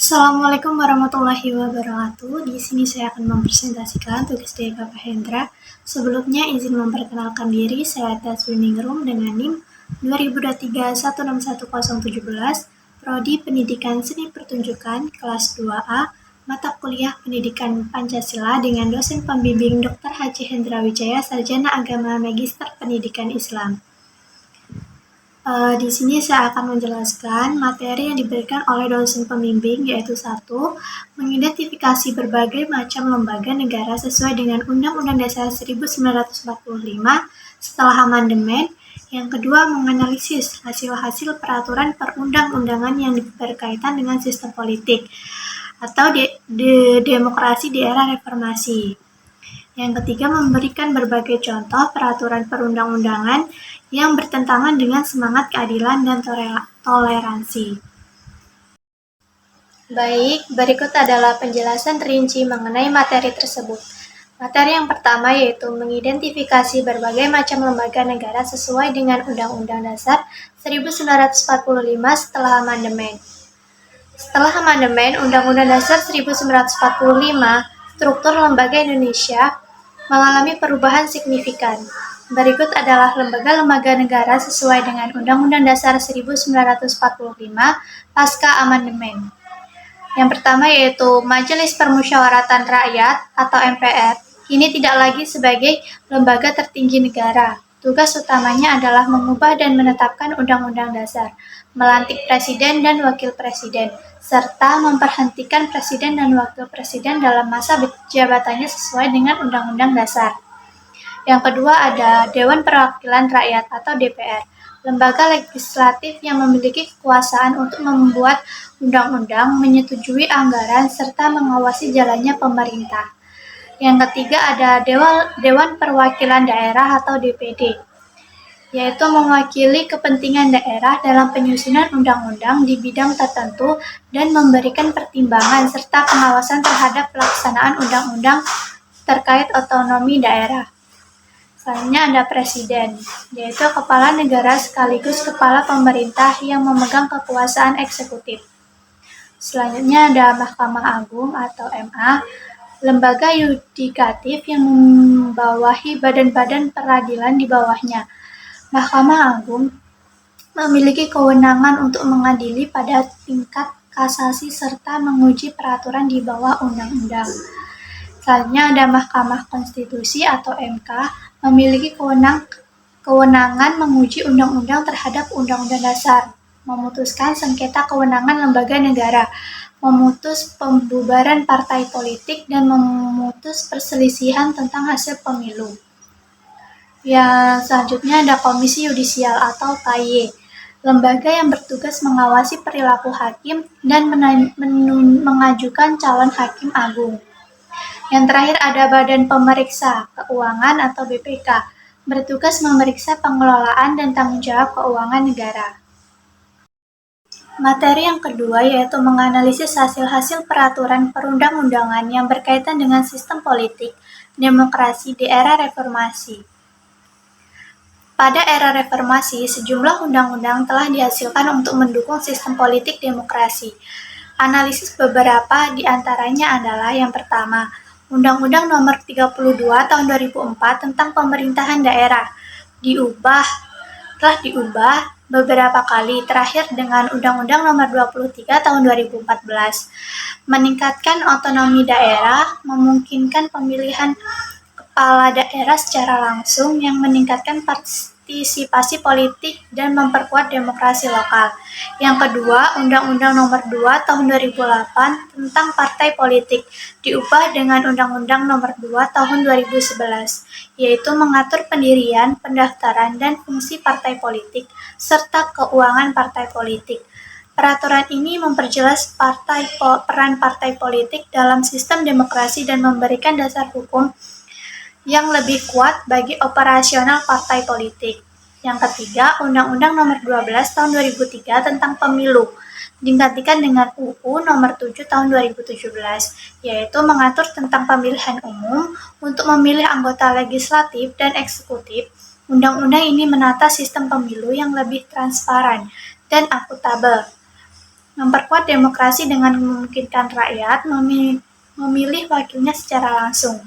Assalamualaikum warahmatullahi wabarakatuh. Di sini saya akan mempresentasikan tugas dari Bapak Hendra. Sebelumnya izin memperkenalkan diri, saya Taswiningrum dengan NIM 2023161017, Prodi Pendidikan Seni Pertunjukan, kelas 2A, mata kuliah Pendidikan Pancasila dengan dosen pembimbing Dr. Haji Hendra Wijaya, Sarjana Agama Magister Pendidikan Islam. Di sini saya akan menjelaskan materi yang diberikan oleh dosen pembimbing, yaitu 1. Mengidentifikasi berbagai macam lembaga negara sesuai dengan Undang-Undang Dasar 1945 setelah amandemen. Yang kedua, menganalisis hasil-hasil peraturan perundang-undangan yang berkaitan dengan sistem politik atau demokrasi di era reformasi. Yang ketiga, memberikan berbagai contoh peraturan perundang-undangan yang bertentangan dengan semangat keadilan dan toleransi. Baik, berikut adalah penjelasan rinci mengenai materi tersebut. Materi yang pertama yaitu mengidentifikasi berbagai macam lembaga negara sesuai dengan Undang-Undang Dasar 1945 setelah amandemen. Setelah amandemen Undang-Undang Dasar 1945, struktur lembaga Indonesia mengalami perubahan signifikan. Berikut adalah lembaga-lembaga negara sesuai dengan Undang-Undang Dasar 1945 pasca amandemen. Yang pertama yaitu Majelis Permusyawaratan Rakyat atau MPR. Kini tidak lagi sebagai lembaga tertinggi negara. Tugas utamanya adalah mengubah dan menetapkan Undang-Undang Dasar, melantik Presiden dan Wakil Presiden, serta memberhentikan Presiden dan Wakil Presiden dalam masa jabatannya sesuai dengan Undang-Undang Dasar. Yang kedua ada Dewan Perwakilan Rakyat atau DPR, lembaga legislatif yang memiliki kekuasaan untuk membuat undang-undang, menyetujui anggaran, serta mengawasi jalannya pemerintah. Yang ketiga ada Dewan Perwakilan Daerah atau DPD, yaitu mewakili kepentingan daerah dalam penyusunan undang-undang di bidang tertentu dan memberikan pertimbangan serta pengawasan terhadap pelaksanaan undang-undang terkait otonomi daerah. Selanjutnya ada Presiden, yaitu kepala negara sekaligus kepala pemerintah yang memegang kekuasaan eksekutif. Selanjutnya ada Mahkamah Agung atau MA, lembaga yudikatif yang membawahi badan-badan peradilan di bawahnya. Mahkamah Agung memiliki kewenangan untuk mengadili pada tingkat kasasi serta menguji peraturan di bawah undang-undang. Selanjutnya ada Mahkamah Konstitusi atau MK, memiliki kewenangan menguji undang-undang terhadap Undang-Undang Dasar, memutuskan sengketa kewenangan lembaga negara, memutus pembubaran partai politik, dan memutus perselisihan tentang hasil pemilu. Yang selanjutnya ada Komisi Yudisial atau KY, lembaga yang bertugas mengawasi perilaku hakim dan mengajukan calon hakim agung. Yang terakhir ada Badan Pemeriksa Keuangan atau BPK, bertugas memeriksa pengelolaan dan tanggung jawab keuangan negara. Materi yang kedua yaitu menganalisis hasil-hasil peraturan perundang-undangan yang berkaitan dengan sistem politik, demokrasi di era reformasi. Pada era reformasi, sejumlah undang-undang telah dihasilkan untuk mendukung sistem politik demokrasi. Analisis beberapa di antaranya adalah yang pertama, Undang-Undang Nomor 32 Tahun 2004 tentang Pemerintahan Daerah telah diubah beberapa kali, terakhir dengan Undang-Undang Nomor 23 Tahun 2014. Meningkatkan otonomi daerah, memungkinkan pemilihan kepala daerah secara langsung yang meningkatkan partisipasi politik dan memperkuat demokrasi lokal. Yang kedua, Undang-Undang Nomor 2 Tahun 2008 tentang Partai Politik diubah dengan Undang-Undang Nomor 2 Tahun 2011, yaitu mengatur pendirian, pendaftaran, dan fungsi partai politik, serta keuangan partai politik. Peraturan ini memperjelas peran partai politik dalam sistem demokrasi dan memberikan dasar hukum yang lebih kuat bagi operasional partai politik. Yang ketiga, Undang-Undang Nomor 12 Tahun 2003 tentang Pemilu digantikan dengan UU Nomor 7 Tahun 2017, yaitu mengatur tentang pemilihan umum untuk memilih anggota legislatif dan eksekutif. Undang-undang ini menata sistem pemilu yang lebih transparan dan akuntabel. Memperkuat demokrasi dengan memungkinkan rakyat memilih wakilnya secara langsung.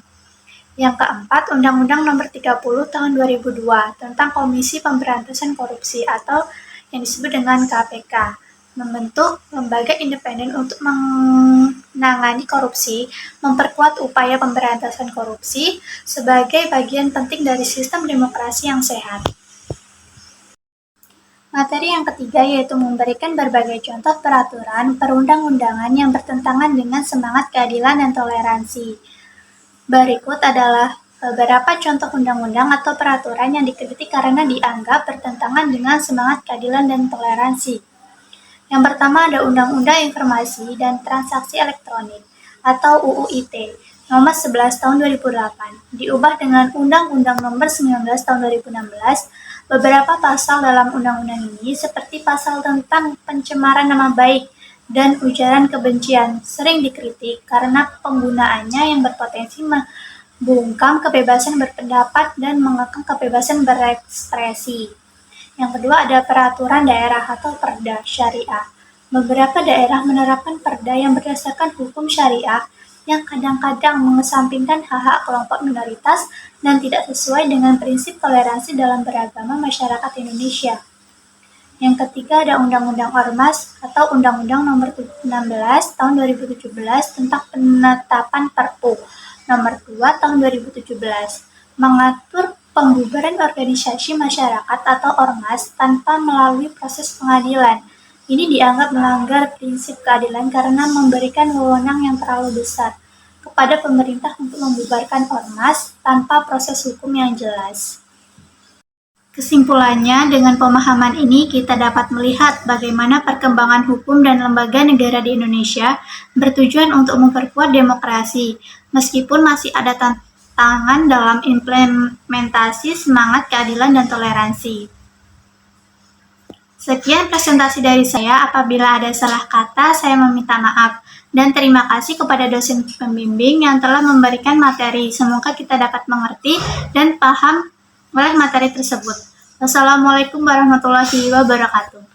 Yang keempat, Undang-Undang Nomor 30 Tahun 2002 tentang Komisi Pemberantasan Korupsi atau yang disebut dengan KPK, membentuk lembaga independen untuk menangani korupsi, memperkuat upaya pemberantasan korupsi sebagai bagian penting dari sistem demokrasi yang sehat. Materi yang ketiga yaitu memberikan berbagai contoh peraturan perundang-undangan yang bertentangan dengan semangat keadilan dan toleransi. Berikut adalah beberapa contoh undang-undang atau peraturan yang dikritik karena dianggap bertentangan dengan semangat keadilan dan toleransi. Yang pertama ada Undang-Undang Informasi dan Transaksi Elektronik atau UU ITE Nomor 11 Tahun 2008, diubah dengan Undang-Undang Nomor 19 Tahun 2016. Beberapa pasal dalam undang-undang ini seperti pasal tentang pencemaran nama baik dan ujaran kebencian sering dikritik karena penggunaannya yang berpotensi membungkam kebebasan berpendapat dan mengekang kebebasan berekspresi. Yang kedua ada peraturan daerah atau perda syariah. Beberapa daerah menerapkan perda yang berdasarkan hukum syariah yang kadang-kadang mengesampingkan hak-hak kelompok minoritas dan tidak sesuai dengan prinsip toleransi dalam beragama masyarakat Indonesia. Yang ketiga ada Undang-Undang Ormas atau Undang-Undang Nomor 16 Tahun 2017 tentang penetapan Perpu Nomor 2 Tahun 2017 mengatur pembubaran organisasi masyarakat atau ormas tanpa melalui proses pengadilan. Ini dianggap melanggar prinsip keadilan karena memberikan wewenang yang terlalu besar kepada pemerintah untuk membubarkan ormas tanpa proses hukum yang jelas. Kesimpulannya, dengan pemahaman ini kita dapat melihat bagaimana perkembangan hukum dan lembaga negara di Indonesia bertujuan untuk memperkuat demokrasi, meskipun masih ada tantangan dalam implementasi semangat keadilan dan toleransi. Sekian presentasi dari saya. Apabila ada salah kata, saya meminta maaf. Dan terima kasih kepada dosen pembimbing yang telah memberikan materi. Semoga kita dapat mengerti dan paham oleh materi tersebut. Wassalamualaikum warahmatullahi wabarakatuh.